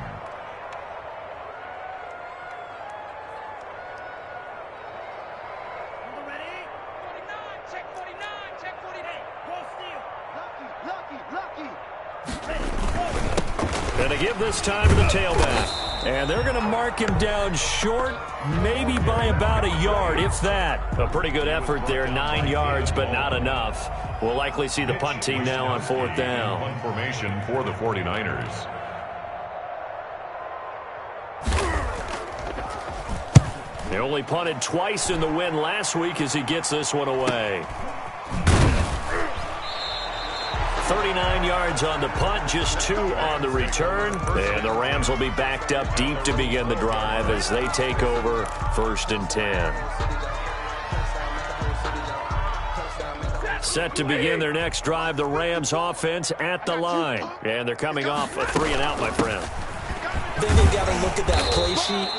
And to give this time to the tailback. And they're going to mark him down short, maybe by about a yard, if that. A pretty good effort there, 9 yards, but not enough. We'll likely see the punt team now on 4th down. Punt formation for the 49ers. They only punted twice in the win last week as he gets this one away. 39 yards on the punt, just 2 on the return. And the Rams will be backed up deep to begin the drive as they take over 1st and 10. Set to begin their next drive, the Rams offense at the line. And they're coming off a 3-and-out, my friend. Then they've got to look at that play sheet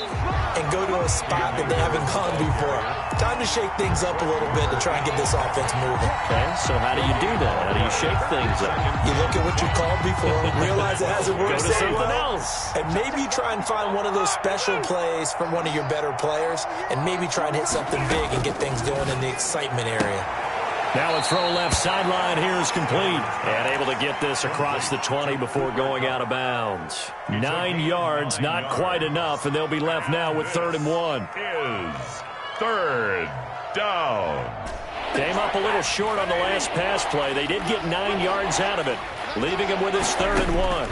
and go to a spot that they haven't gone before. Time to shake things up a little bit to try and get this offense moving. Okay, so how do you do that? How do you shake things up? You look at what you called before, realize it hasn't worked Go to something else. and maybe try and find one of those special plays from one of your better players, and maybe try and hit something big and get things going in the excitement area. Now a throw left sideline here is complete. And able to get this across the 20 before going out of bounds. 9 yards, not quite enough, and they'll be left now with 3rd and 1. Is 3rd down. Came up a little short on the last pass play. They did get 9 yards out of it, leaving him with his 3rd and 1.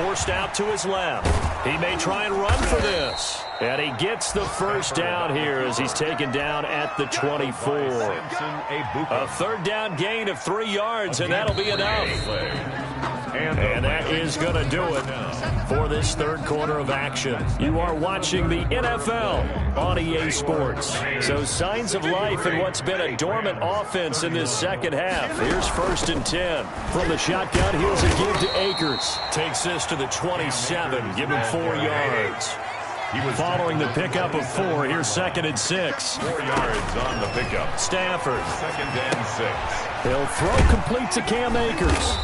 Forced out to his left. He may try and run for this. And he gets the 1st down here as he's taken down at the 24. A 3rd down gain of 3 yards, and that'll be enough. And that is going to do it for this 3rd quarter of action. You are watching the NFL on EA Sports. So signs of life in what's been a dormant offense in this 2nd half. Here's 1st and 10. From the shotgun, here's a give to Akers. Takes this to the 27, give him 4 yards. Following the pickup of 4, here's 2nd and 6. 4 yards on the pickup. Stafford. 2nd and 6. He'll throw complete to Cam Akers.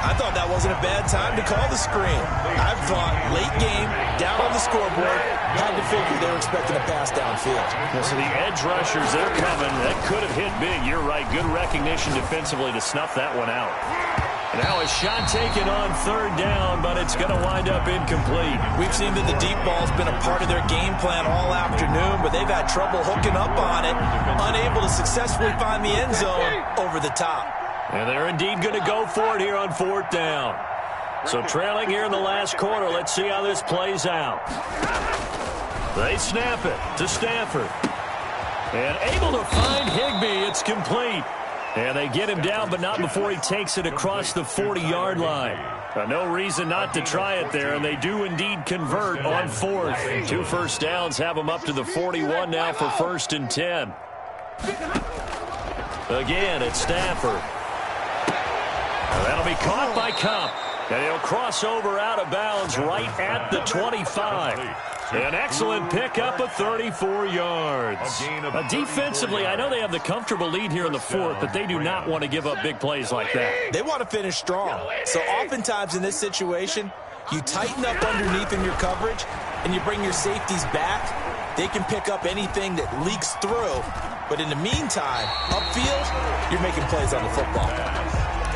I thought that wasn't a bad time to call the screen. I thought late game, down on the scoreboard, had to figure they were expecting a pass downfield. So the edge rushers, they're coming. That could have hit big. You're right. Good recognition defensively to snuff that one out. Now a shot taken on 3rd down, but it's going to wind up incomplete. We've seen that the deep ball's been a part of their game plan all afternoon, but they've had trouble hooking up on it, unable to successfully find the end zone over the top. And they're indeed going to go for it here on 4th down. So trailing here in the last quarter, let's see how this plays out. They snap it to Stafford. And able to find Higbee. It's complete. And they get him down, but not before he takes it across the 40-yard line. No reason not to try it there, and they do indeed convert on 4th. 2 first downs have them up to the 41 now for 1st and 10. Again, it's Stafford. That'll be caught by Cup. And he'll cross over out of bounds right at the 25. An excellent pickup of 34 yards. Defensively, I know they have the comfortable lead here in the 4th, but they do not want to give up big plays like that. They want to finish strong. So oftentimes in this situation, you tighten up underneath in your coverage, and you bring your safeties back. They can pick up anything that leaks through. But in the meantime, upfield, you're making plays on the football.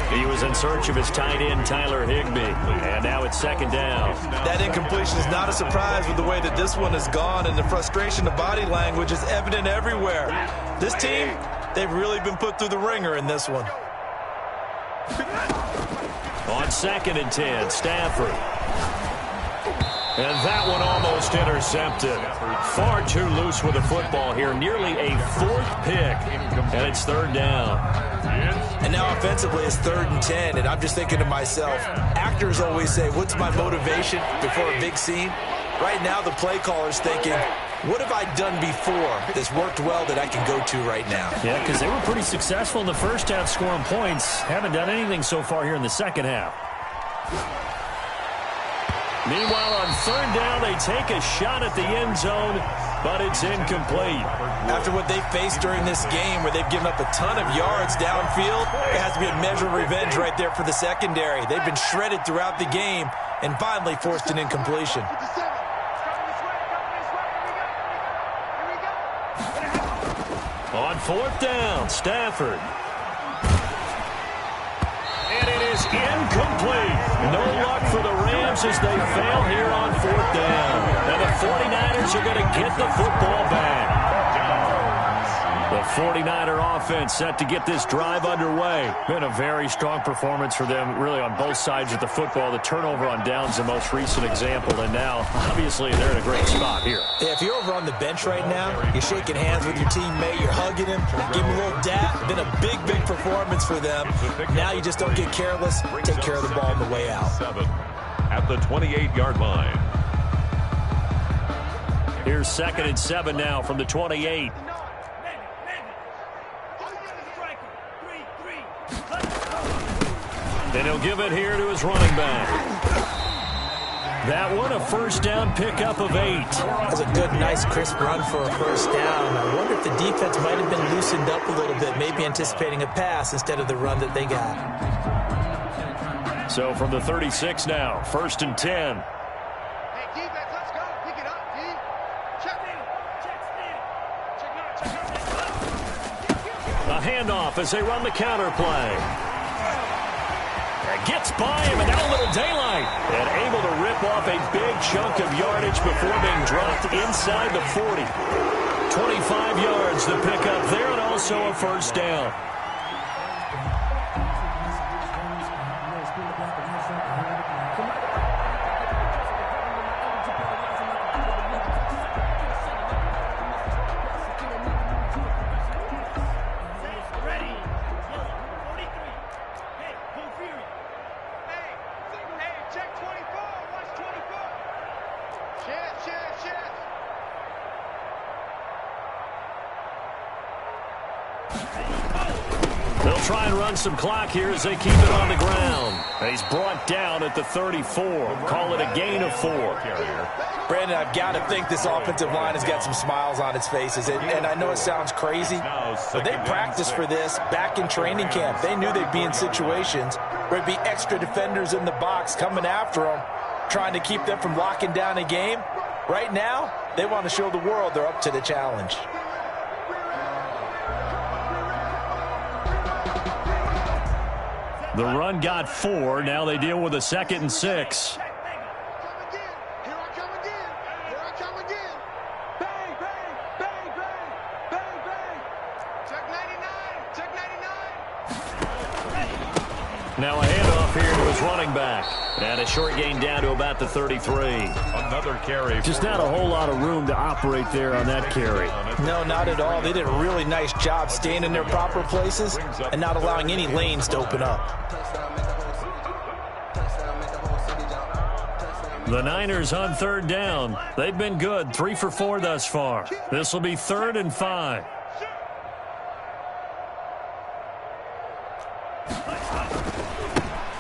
He was in search of his tight end, Tyler Higbee. And now it's 2nd down. That incompletion is not a surprise with the way that this one has gone, and the frustration of body language is evident everywhere. This team, they've really been put through the ringer in this one. On 2nd and 10, Stafford. And that one almost intercepted. Far too loose with the football here. Nearly a 4th pick. And it's 3rd down. And now offensively it's 3rd and 10. And I'm just thinking to myself, actors always say, what's my motivation before a big scene? Right now the play caller's thinking, what have I done before that's worked well that I can go to right now? Yeah, because they were pretty successful in the first half scoring points. Haven't done anything so far here in the second half. Meanwhile, on third down, they take a shot at the end zone, but it's incomplete. After what they faced during this game where they've given up a ton of yards downfield, it has to be a measure of revenge right there for the secondary. They've been shredded throughout the game and finally forced an incompletion. On fourth down, Stafford. And it is incomplete. No luck for the Rams as they fail here on fourth down. And the 49ers are going to get the football back. The 49er offense set to get this drive underway. Been a very strong performance for them, really, on both sides of the football. The turnover on downs, the most recent example, and now, obviously, they're in a great spot here. Yeah, if you're over on the bench right now, you're shaking hands with your teammate, you're hugging him, give him a little dap. Been a big, big performance for them. Now you just don't get careless. Take care of the ball on the way out. At the 28-yard line. Here's 2nd and 7 now from the 28. And he'll give it here to his running back. That one, a first down pickup of 8. That's a good, nice, crisp run for a first down. I wonder if the defense might have been loosened up a little bit, maybe anticipating a pass instead of the run that they got. So from the 36 now, 1st and 10. Hey, defense, let's go. Pick it up, D. Check. A handoff as they run the counter play. Gets by him, and now a little daylight. And able to rip off a big chunk of yardage before being dropped inside the 40. 25 yards the pickup there, and also a first down. They'll try and run some clock here as they keep it on the ground. And he's brought down at the 34. Call it a gain of 4. Brandon, I've got to think this offensive line has got some smiles on its faces. And I know it sounds crazy, but they practiced for this back in training camp. They knew they'd be in situations where there'd be extra defenders in the box coming after them, trying to keep them from locking down a game. Right now, they want to show the world they're up to the challenge. The run got 4. Now they deal with a 2nd and 6. Now a handoff here to his running back. And a short gain down to about the 33. Another carry. Just not a whole lot of room to operate there on that carry. No, not at all. They did a really nice job staying in their proper places and not allowing any lanes to open up. The Niners on third down. They've been good, 3 for 4 thus far. This will be 3rd and 5.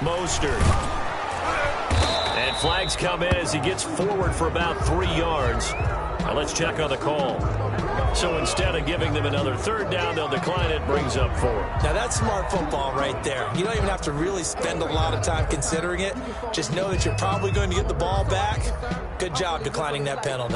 Mostert. And flags come in as he gets forward for about 3 yards. Now let's check on the call. So instead of giving them another 3rd down, they'll decline it, brings up 4. Now that's smart football right there. You don't even have to really spend a lot of time considering it. Just know that you're probably going to get the ball back. Good job declining that penalty.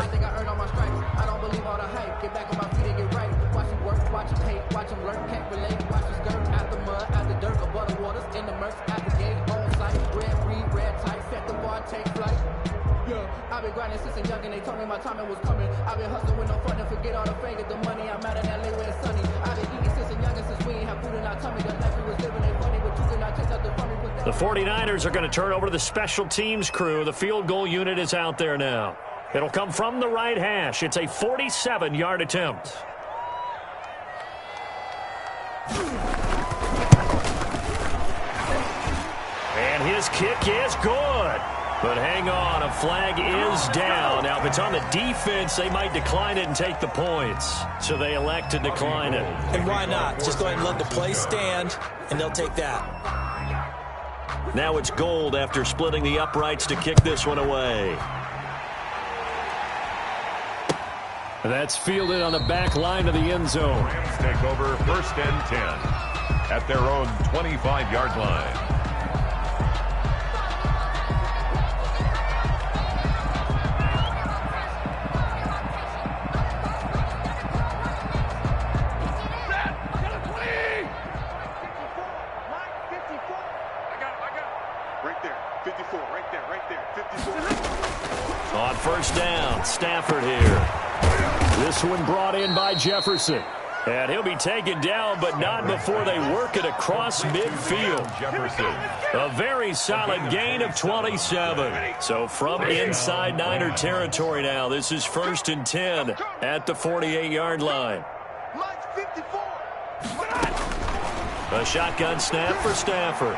I've been grinding since a young and they told me my time was coming. I've been hustling with no fun and forget all the fame, get the money. I'm out in LA where it's sunny. I've been eating since a young and since we ain't have food in our tummy. The life we was living ain't funny, but you cannot take out the funny. The 49ers are going to turn over to the special teams crew. The field goal unit is out there now. It'll come from the right hash. It's a 47-yard attempt. And his kick is good. But hang on, a flag is down. Now, if it's on the defense, they might decline it and take the points. So they elect to decline it. And why not? Just go ahead and let the play stand, and they'll take that. Now it's Gold after splitting the uprights to kick this one away. That's fielded on the back line of the end zone. Rams take over 1st and 10 at their own 25-yard line. On 1st down, Stafford here. This one brought in by Jefferson. And he'll be taken down, but not before they work it across midfield. Jefferson. A very solid gain of 27. So from inside Niner territory now, this is 1st and 10 at the 48-yard line. A shotgun snap for Stafford.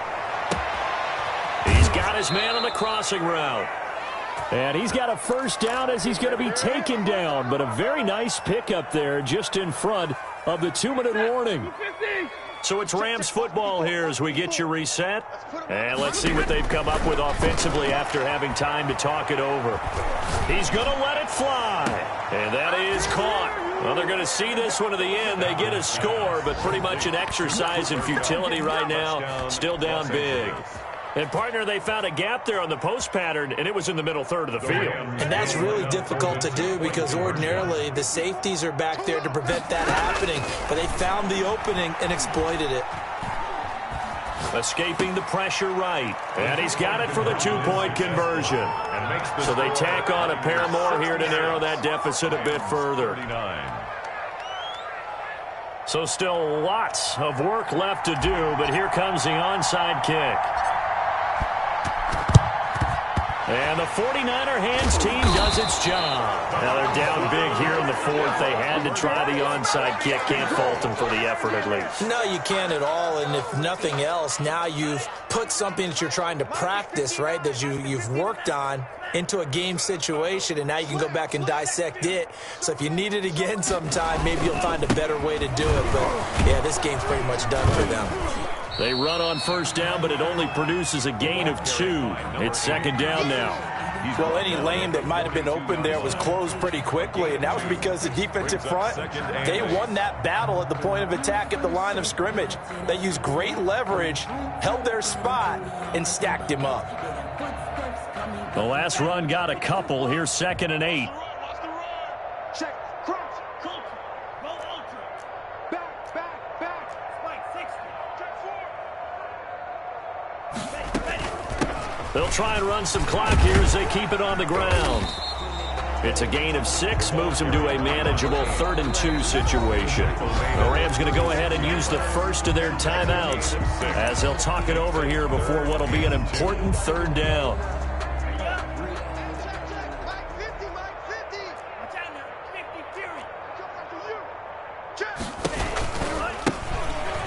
He's got his man on the crossing route. And he's got a 1st down as he's going to be taken down. But a very nice pickup there just in front of the 2-minute warning. So it's Rams football here as we get you reset. And let's see what they've come up with offensively after having time to talk it over. He's going to let it fly. And that is caught. Well, they're going to see this one to the end. They get a score, but pretty much an exercise in futility right now. Still down big. And, partner, they found a gap there on the post pattern, and it was in the middle third of the field. And that's really difficult to do because ordinarily the safeties are back there to prevent that happening. But they found the opening and exploited it. Escaping the pressure right. And he's got it for the 2-point conversion. So they tack on a pair more here to narrow that deficit a bit further. So still lots of work left to do, but here comes the onside kick. And the 49er hands team does its job. Now they're down big here in the 4th. They had to try the onside kick. Can't fault them for the effort at least. No, you can't at all. And if nothing else, now you've put something that you're trying to practice, right, that you've worked on into a game situation, and now you can go back and dissect it. So if you need it again sometime, maybe you'll find a better way to do it. But, yeah, this game's pretty much done for them. They run on 1st down, but it only produces a gain of 2. It's 2nd down now. Well, any lane that might have been open there was closed pretty quickly, and that was because the defensive front, they won that battle at the point of attack at the line of scrimmage. They used great leverage, held their spot, and stacked him up. The last run got a couple. Here's 2nd and 8. They'll try and run some clock here as they keep it on the ground. It's a gain of 6, moves them to a manageable 3rd and 2 situation. The Rams going to go ahead and use the first of their timeouts as they'll talk it over here before what will be an important 3rd down.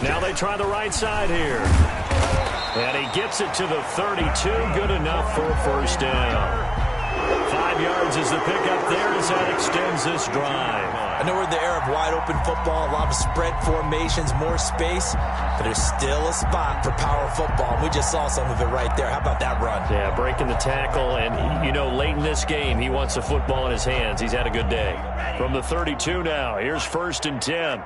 Now they try the right side here. And he gets it to the 32. Good enough for a 1st down. 5 yards is the pickup there as that extends this drive. I know we're in the era of wide-open football, a lot of spread formations, more space, but there's still a spot for power football. We just saw some of it right there. How about that run? Yeah, breaking the tackle, and, you know, late in this game, he wants the football in his hands. He's had a good day. From the 32 now, here's 1st and 10.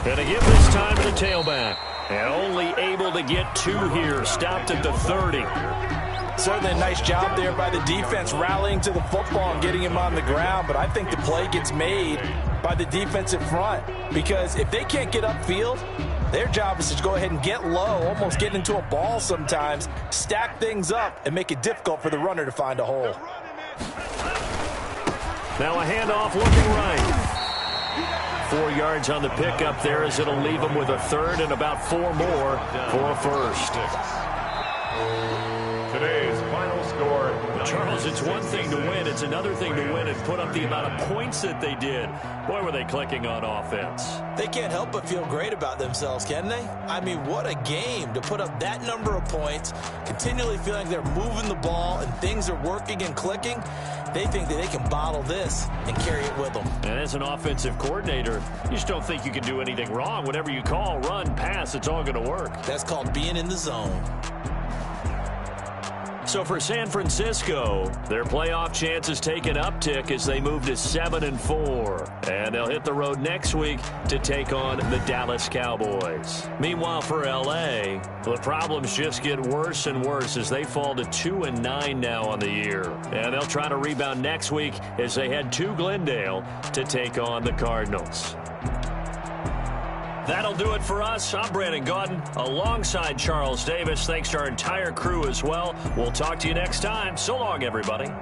And to give this time to the tailback. And only able to get 2 here. Stopped at the 30. Certainly a nice job there by the defense rallying to the football and getting him on the ground. But I think the play gets made by the defensive front. Because if they can't get upfield, their job is to go ahead and get low, almost get into a ball sometimes, stack things up, and make it difficult for the runner to find a hole. Now a handoff looking right. 4 yards on the pickup there as it'll leave them with a 3rd and about 4 more for a 1st. Today's final score, Charles, it's one thing to win. It's another thing to win and put up the amount of points that they did. Boy, were they clicking on offense. They can't help but feel great about themselves, can they? I mean, what a game to put up that number of points, continually feeling like they're moving the ball and things are working and clicking. They think that they can bottle this and carry it with them. And as an offensive coordinator, you just don't think you can do anything wrong. Whatever you call, run, pass, it's all going to work. That's called being in the zone. So for San Francisco, their playoff chances take an uptick as they move to 7-4. And they'll hit the road next week to take on the Dallas Cowboys. Meanwhile, for L.A., the problems just get worse and worse as they fall to 2-9 now on the year. And they'll try to rebound next week as they head to Glendale to take on the Cardinals. That'll do it for us. I'm Brandon Gaudin alongside Charles Davis. Thanks to our entire crew as well. We'll talk to you next time. So long, everybody.